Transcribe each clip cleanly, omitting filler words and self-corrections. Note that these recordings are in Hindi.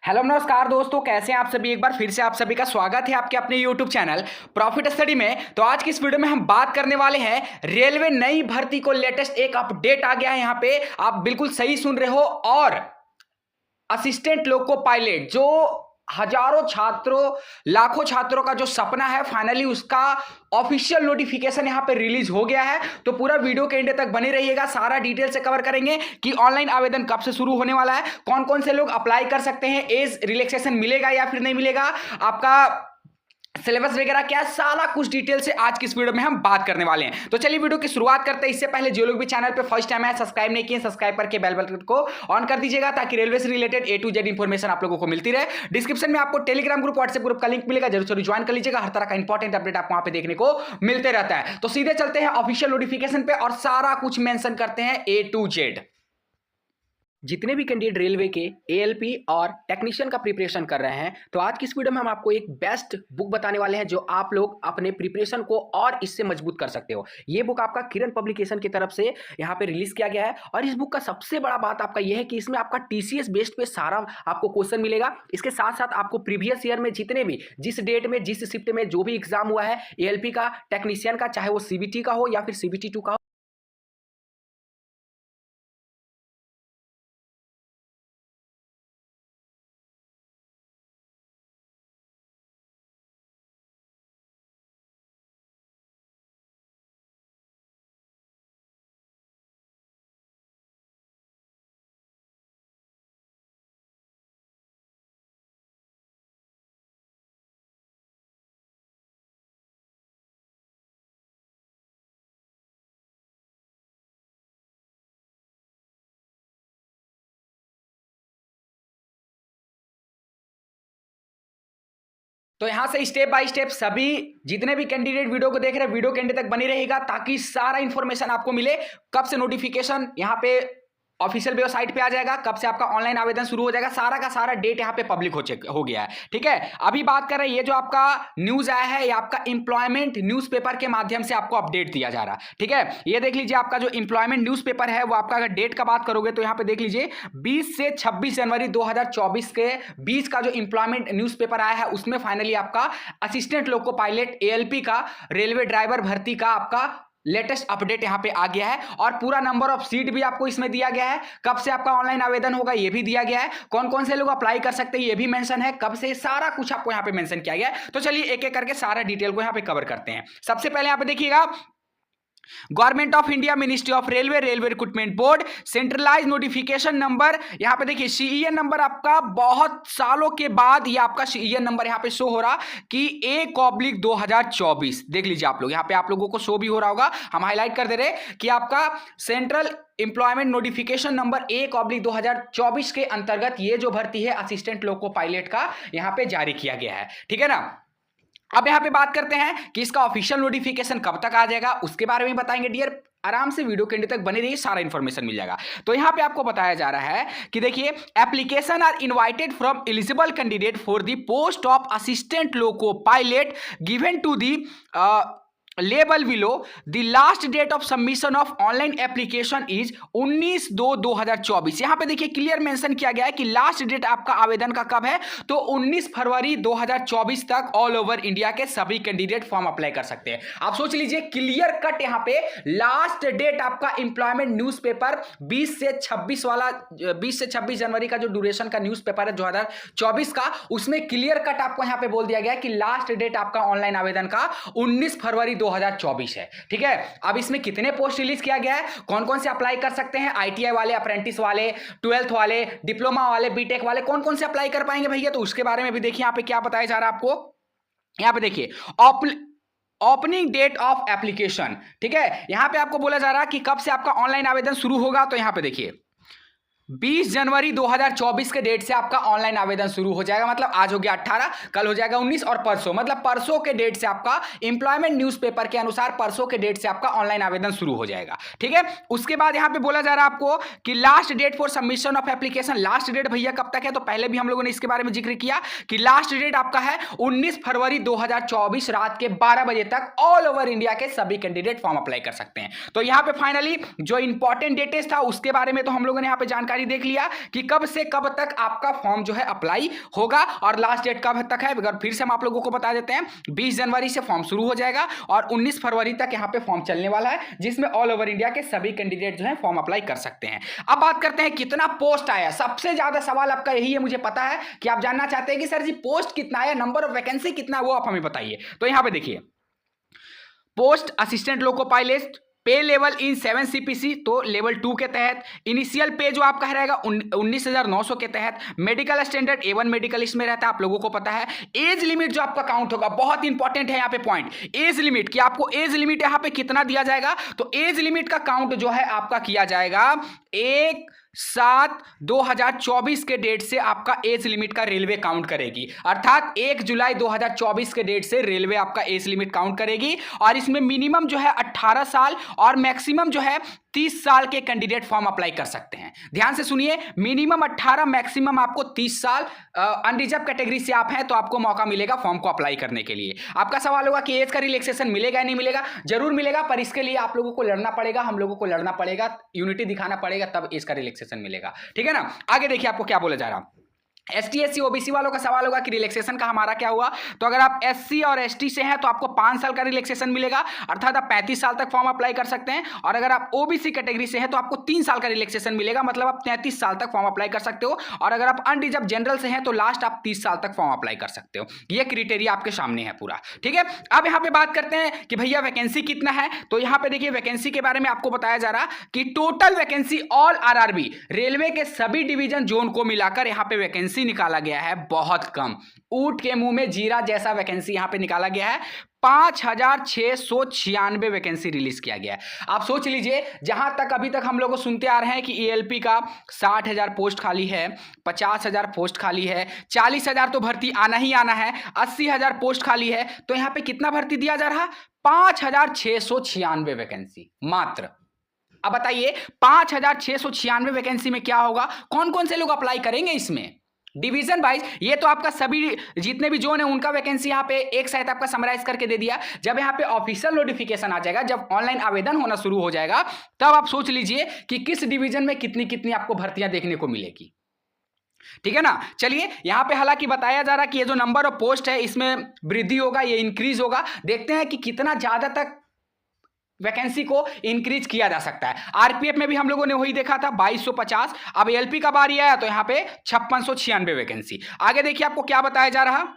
हेलो नमस्कार दोस्तों, कैसे हैं आप सभी। एक बार फिर से आप सभी का स्वागत है आपके अपने यूट्यूब चैनल प्रॉफिट स्टडी में। तो आज की इस वीडियो में हम बात करने वाले हैं रेलवे नई भर्ती को लेटेस्ट एक अपडेट आ गया है। यहाँ पे आप बिल्कुल सही सुन रहे हो। और असिस्टेंट लोको पायलट जो हजारों छात्रों लाखों छात्रों का जो सपना है, फाइनली उसका ऑफिशियल नोटिफिकेशन यहां पे रिलीज हो गया है। तो पूरा वीडियो के एंड तक बने रहिएगा, सारा डिटेल से कवर करेंगे कि ऑनलाइन आवेदन कब से शुरू होने वाला है, कौन कौन से लोग अप्लाई कर सकते हैं, एज रिलैक्सेशन मिलेगा या फिर नहीं मिलेगा, आपका सिलेबस वगैरह क्या, सारा कुछ डिटेल से आज की इस वीडियो में हम बात करने वाले हैं। तो चलिए वीडियो की शुरुआत करते हैं। इससे पहले जो लोग भी चैनल पे फर्स्ट टाइम है, सब्सक्राइब नहीं किए, सब्सक्राइब करके बेल बटन को ऑन कर दीजिएगा ताकि रेलवे से related A to Z information आप लोगों को मिलती रहे। डिस्क्रिप्शन में आपको टेलीग्राम ग्रुप, व्हाट्सएप ग्रुप का लिंक मिलेगा, जरूर ज्वाइन कर लीजिएगा। हर तरह का इंपॉर्टेंट अपडेट आपको वहां पे देखने को मिलते रहता है। तो सीधे चलते हैं ऑफिशियल नोटिफिकेशन पे और सारा कुछ मेंशन करते हैं A to Z। जितने भी कैंडिडेट रेलवे के ALP और टेक्नीशियन का प्रिपरेशन कर रहे हैं, तो आज की इस वीडियो में हम आपको एक बेस्ट बुक बताने वाले हैं जो आप लोग अपने प्रिपरेशन को और इससे मजबूत कर सकते हो। ये बुक आपका किरण पब्लिकेशन की तरफ से यहाँ पे रिलीज किया गया है। और इस बुक का सबसे बड़ा बात आपका यह है कि इसमें आपका TCS बेस्ड पे सारा आपको क्वेश्चन मिलेगा। इसके साथ साथ आपको प्रीवियस ईयर में जितने भी जिस डेट में जिस शिफ्ट में जो भी एग्जाम हुआ है ALP का, टेक्नीशियन का, चाहे वो CBT का हो या फिर CBT 2 का हो, तो यहां से स्टेप बाय स्टेप सभी जितने भी कैंडिडेट वीडियो को देख रहे हैं, वीडियो के एंड तक बनी रहेगा ताकि सारा इंफॉर्मेशन आपको मिले। कब से नोटिफिकेशन यहां पे ऑफिशियल वेबसाइट पे आ जाएगा, कब से आपका ऑनलाइन आवेदन शुरू हो जाएगा, सारा का सारा डेट यहाँ पे पब्लिक हो गया है। ठीक है, अभी बात कर रहे हैं ये जो आपका न्यूज आया है, ये आपका इंप्लॉयमेंट न्यूज़पेपर के माध्यम से आपको अपडेट दिया जा रहा है। ठीक है, ये देख लीजिए आपका जो इंप्लॉयमेंट न्यूज़पेपर है वो आपका, अगर डेट का बात करोगे तो यहाँ पे देख लीजिए 20 से 26 जनवरी 2024 के बीच का जो इंप्लॉयमेंट न्यूज़पेपर आया है उसमें फाइनली आपका असिस्टेंट लोको पायलट ALP का रेलवे ड्राइवर भर्ती का आपका लेटेस्ट अपडेट यहां पे आ गया है। और पूरा नंबर ऑफ सीट भी आपको इसमें दिया गया है, कब से आपका ऑनलाइन आवेदन होगा ये भी दिया गया है, कौन कौन से लोग अप्लाई कर सकते हैं ये भी मेंशन है, कब से, सारा कुछ आपको यहां पे मेंशन किया गया है। तो चलिए एक एक करके सारा डिटेल को यहां पे कवर करते हैं। सबसे पहले यहां पे देखिएगा, government of India, ministry of railway, railway recruitment board, centralize notification number. यहां पे देखिए CEN नंबर आपका बहुत सालों के बाद ये आपका CEN नंबर यहां पे शो हो रहा कि A/2024। देख लीजिए आप लोग, यहां पे आप लोगों को शो भी हो रहा होगा, हम हाईलाइट कर दे रहे कि आपका central employment notification number A/2024 के अंतर्गत ये जो भर्ती है असिस्टेंट लोको पायलट का यहां पे जारी किया गया है। ठीक है ना। अब यहां पे बात करते हैं कि इसका ऑफिशियल नोटिफिकेशन कब तक आ जाएगा, उसके बारे में बताएंगे डियर। आराम से वीडियो के एंड तक बने रहिए, सारा इंफॉर्मेशन मिल जाएगा। तो यहां पे आपको बताया जा रहा है कि देखिए, application are invited from eligible candidate for the post of assistant loco pilot given to the label below the last date of submission of online application is 19/2/2024। यहां पे देखिए क्लियर मेंशन किया गया है कि लास्ट डेट आपका आवेदन का कब है, तो 19 फरवरी 2024 तक ऑल ओवर इंडिया के सभी कैंडिडेट फॉर्म अप्लाई कर सकते हैं। आप सोच लीजिए क्लियर कट यहां पे लास्ट डेट आपका इंप्लॉयमेंट न्यूज़पेपर 20 से 26 वाला, 20 से 26 जनवरी का जो ड्यूरेशन का न्यूज़पेपर है 2024 का, उसमें क्लियर कट आपको यहां पे बोल दिया गया कि लास्ट डेट आपका ऑनलाइन आवेदन का 19 फरवरी 2024 है। ठीक है, अब इसमें कितने पोस्ट रिलीज किया गया है, कौन कौन से अप्लाई कर सकते हैं, ITI वाले, अप्रेंटिस वाले, 12th वाले, डिप्लोमा वाले, बीटेक वाले, कौन कौन से अप्लाई कर पाएंगे भैया, तो उसके बारे में भी देखिए यहां पे क्या बताया जा रहा है आपको। यहां पे देखिए ओपनिंग डेट ऑफ एप्लीकेशन। ठीक है, यहां पे आपको बोला जा रहा है कि कब से आपका ऑनलाइन आवेदन शुरू होगा, तो यहां पे देखिए 20 जनवरी 2024 के डेट से आपका ऑनलाइन आवेदन शुरू हो जाएगा। मतलब आज हो गया 18, कल हो जाएगा 19 और परसों, मतलब परसों के डेट से आपका इंप्लॉयमेंट न्यूज़पेपर के अनुसार परसों के डेट से आपका ऑनलाइन आवेदन शुरू हो जाएगा। ठीक है, उसके बाद यहां पे बोला जा रहा है आपको कि last date for submission of application. Last date भैया कब तक है, तो पहले भी हम लोगों ने इसके बारे में जिक्र किया कि लास्ट डेट आपका है 19 फरवरी 2024 रात के 12 बजे तक ऑल ओवर इंडिया के सभी कैंडिडेट फॉर्म अप्लाई कर सकते हैं। तो यहां पे फाइनली जो इंपॉर्टेंट डेटेज था उसके बारे में तो हम लोगों ने यहां पे जानकारी जानकारी देख लिया कि कब से कब तक आपका फॉर्म जो है अप्लाई होगा और लास्ट डेट कब तक है। अगर फिर से हम आप लोगों को बता देते हैं, 20 जनवरी से फॉर्म शुरू हो जाएगा और 19 फरवरी तक यहां पे फॉर्म चलने वाला है, जिसमें ऑल ओवर इंडिया के सभी कैंडिडेट जो है फॉर्म अप्लाई कर सकते हैं। अब बात करते हैं कितना पोस्ट आया। सबसे ज्यादा सवाल आपका यही है, मुझे पता है कि आप जानना चाहते हैं कि सर जी पोस्ट कितना आया, नंबर ऑफ वैकेंसी कितना है, वो आप हमें बताइए। तो यहां पे देखिए, पोस्ट असिस्टेंट लोको पायलट, पे लेवल इन 7 CPC तो लेवल 2 के तहत, इनिशियल पे जो आपका रहेगा 19,900 के तहत, मेडिकल स्टैंडर्ड A1 मेडिकल इसमें रहता है, आप लोगों को पता है। एज लिमिट जो आपका काउंट होगा, बहुत इंपॉर्टेंट है यहाँ पे पॉइंट, एज लिमिट, कि आपको एज लिमिट यहाँ पे कितना दिया जाएगा। तो एज लिमिट का काउंट जो है आपका किया जाएगा 1/7/2024 के डेट से आपका एज लिमिट का रेलवे काउंट करेगी, अर्थात 1 जुलाई 2024 के डेट से रेलवे आपका एज लिमिट काउंट करेगी। और इसमें मिनिमम जो है 18 साल और मैक्सिमम जो है 30 साल के कैंडिडेट फॉर्म अप्लाई कर सकते हैं। ध्यान से सुनिए, मिनिमम 18, मैक्सिमम आपको 30 साल। अनरिजर्व कैटेगरी से आप हैं तो आपको मौका मिलेगा फॉर्म को अप्लाई करने के लिए। आपका सवाल होगा कि एज का रिलैक्सेशन मिलेगा या नहीं मिलेगा? जरूर मिलेगा, पर इसके लिए आप लोगों को लड़ना पड़ेगा, हम लोगों को लड़ना पड़ेगा, यूनिटी दिखाना पड़ेगा, तब एज का रिलैक्सेशन मिलेगा। ठीक है ना। आगे देखिए आपको क्या बोला जा रहा है। ST SC OBC वालों का सवाल होगा कि रिलैक्सेशन का हमारा क्या हुआ। तो अगर आप SC और ST से हैं तो आपको 5 साल का रिलैक्सेशन मिलेगा, अर्थात आप 35 साल तक फॉर्म अप्लाई कर सकते हैं। और अगर आप OBC कैटेगरी से हैं तो आपको 3 साल का रिलैक्सेशन मिलेगा, मतलब आप 33 साल तक फॉर्म अप्लाई कर सकते हो। और अगर आप अनरिजर्व जनरल से हैं तो लास्ट आप 30 साल तक फॉर्म अप्लाई कर सकते हो। ये क्राइटेरिया आपके सामने है पूरा। ठीक है, अब यहाँ पे बात करते हैं कि भैया वैकेंसी कितना है। तो यहाँ पे देखिए, वैकेंसी के बारे में आपको बताया जा रहा कि total vacancy all RRB railway के सभी डिवीजन जोन को मिलाकर यहाँ पे वैकेंसी निकाला गया है बहुत कम। ऊंट के मुंह में जीरा जैसा वैकेंसी यहां पे निकाला गया है। 5,696 वैकेंसी रिलीज किया गया है। आप सोच लीजिए, जहां तक अभी तक हम लोग सुनते आ रहे हैं कि ELP का 60,000 पोस्ट खाली है, 50,000 पोस्ट खाली है, 40,000 तो भर्ती आना ही आना है, 80,000 पोस्ट खाली है। तो यहां पे कितना भर्ती दिया जा रहा? 5,696 वैकेंसी मात्र। अब बताइए 5,696 वैकेंसी में क्या होगा, कौन कौन से लोग अप्लाई करेंगे इसमें डिवीजन वाइज। ये तो आपका सभी जितने भी जोन है उनका वैकेंसी यहाँ पे एक साथ आपका समराइज करके दे दिया। जब यहाँ पे ऑफिशियल नोटिफिकेशन आ जाएगा, जब ऑनलाइन आवेदन होना शुरू हो जाएगा, तब आप सोच लीजिए कि किस डिवीजन में कितनी कितनी आपको भर्तियां देखने को मिलेगी। ठीक है ना। चलिए, यहाँ पे हालांकि बताया जा रहा कि ये जो नंबर ऑफ पोस्ट है इसमें वृद्धि होगा, ये इंक्रीज होगा। देखते हैं कि कितना ज्यादा तक वैकेंसी को इंक्रीज किया जा सकता है। आरपीएफ में भी हम लोगों ने वही देखा था 2250। अब एलपी का बारी आया तो यहाँ पे 5696 वैकेंसी। आगे देखिए आपको क्या बताया जा रहा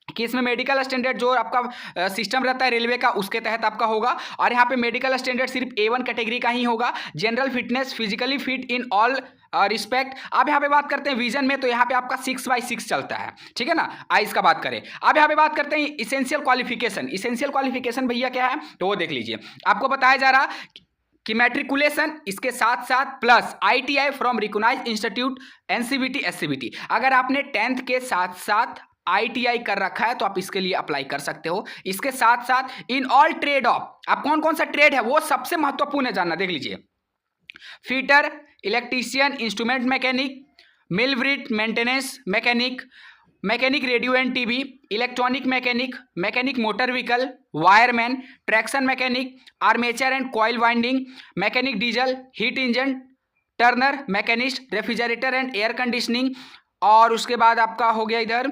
कि इसमें मेडिकल स्टैंडर्ड जो आपका सिस्टम रहता है रेलवे का, उसके तहत आपका होगा। और यहाँ पे मेडिकल स्टैंडर्ड सिर्फ A1 कैटेगरी का ही होगा। General fitness, physically fit in all respect. अब यहाँ पे बात करते हैं विजन में, तो यहाँ पे आपका 6/6 चलता है। ठीक है ना। आइस का बात करें, अब यहाँ पे बात करते हैं इसेंशियल क्वालिफिकेशन। इसेंशियल क्वालिफिकेशन भैया क्या है, तो वो देख लीजिए। आपको बताया जा रहा कि मैट्रिकुलेशन, इसके साथ साथ plus ITI from recognised institute, NCVT SCVT। अगर आपने 10th के साथ साथ ITI कर रखा है तो आप इसके लिए अप्लाई कर सकते हो। इसके साथ साथ इन ऑल ट्रेड ऑफ, आप कौन कौन सा ट्रेड है वो सबसे महत्वपूर्ण है जानना, देख लीजिए। Fitter, electrician, instrument mechanic, millwright, maintenance mechanic, mechanic radio and TV, electronic mechanic, mechanic motor vehicle, wireman, traction mechanic, armature and coil winding, mechanic diesel, heat engine, turner, machinist, refrigerator and air conditioning. और उसके बाद आपका हो गया इधर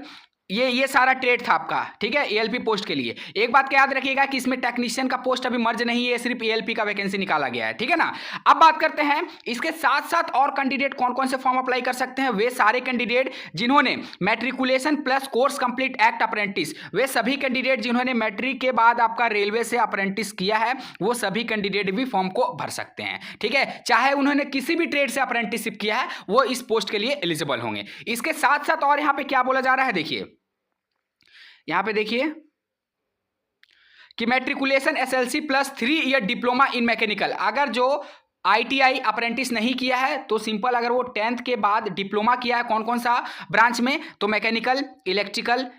ये सारा ट्रेड था आपका। ठीक है, ELP पोस्ट के लिए। एक बात का याद रखिएगा कि इसमें टेक्नीशियन का पोस्ट अभी मर्ज नहीं है, सिर्फ ELP का वैकेंसी निकाला गया है। ठीक है ना। अब बात करते हैं इसके साथ साथ और कैंडिडेट कौन कौन से फॉर्म अप्लाई कर सकते हैं। वे सारे कैंडिडेट जिन्होंने matriculation plus course complete act apprentice, वे सभी कैंडिडेट जिन्होंने मैट्रिक के बाद आपका रेलवे से अप्रेंटिस किया है, वो सभी कैंडिडेट भी फॉर्म को भर सकते हैं। ठीक है, चाहे उन्होंने किसी भी ट्रेड से अप्रेंटिसशिप किया है, वो इस पोस्ट के लिए एलिजिबल होंगे। इसके साथ साथ और यहाँ पे क्या बोला जा रहा है, देखिए यहां पे देखिए कि matriculation SLC plus 3 year diploma in mechanical. अगर जो ITI अप्रेंटिस नहीं किया है तो सिंपल, अगर वो 10th के बाद डिप्लोमा किया है कौन कौन सा ब्रांच में, तो mechanical, electrical,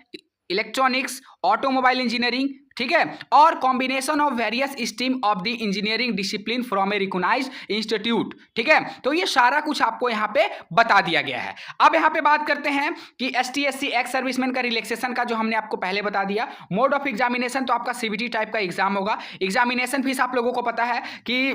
electronics, automobile engineering. ठीक है, और combination of various stream of the engineering discipline from a recognised institute. ठीक है, तो ये सारा कुछ आपको यहाँ पे बता दिया गया है। अब यहाँ पे बात करते हैं कि ST SC एक्स सर्विसमैन का रिलैक्सेशन का, जो हमने आपको पहले बता दिया। मोड ऑफ एग्जामिनेशन तो आपका CBT टाइप का एग्जाम होगा। एग्जामिनेशन फीस आप लोगों को पता है कि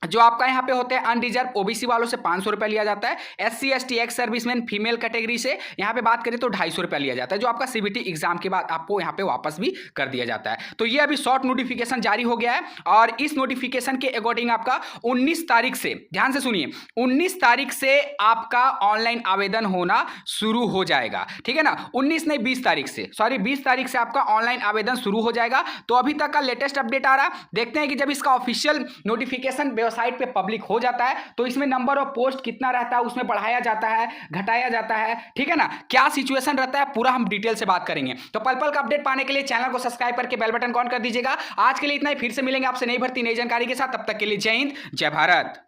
जो आपका यहाँ पे होते हैं अनरिजर्व ओबीसी वालों से 500 रुपया लिया जाता है, SC ST ex serviceman female category से यहाँ पे बात करें तो 250 रुपया लिया जाता है, जो आपका सीबीटी एग्जाम के बाद आपको यहाँ पे वापस भी कर दिया जाता है। तो ये अभी शॉर्ट नोटिफिकेशन जारी हो गया है और इस नोटिफिकेशन के अकॉर्डिंग आपका 19 तारीख से, ध्यान से सुनिए, 19 तारीख से आपका ऑनलाइन आवेदन होना शुरू हो जाएगा, ठीक है ना। 19 नहीं 20 तारीख से, सॉरी 20 तारीख से आपका ऑनलाइन आवेदन शुरू हो जाएगा। तो अभी तक का लेटेस्ट अपडेट आ रहा, देखते हैं कि जब इसका ऑफिशियल नोटिफिकेशन वेबसाइट पे पब्लिक हो जाता है तो इसमें नंबर ऑफ पोस्ट कितना रहता है, उसमें बढ़ाया जाता है, घटाया जाता है, ठीक है ना, क्या सिचुएशन रहता है, पूरा हम डिटेल से बात करेंगे। तो पल पल का अपडेट पाने के लिए चैनल को सब्सक्राइब करके बेल बटन ऑन कर दीजिएगा। आज के लिए इतना ही, फिर से मिलेंगे आपसे नई भर्ती नई जानकारी के साथ, तब तक के लिए जय हिंद जय भारत।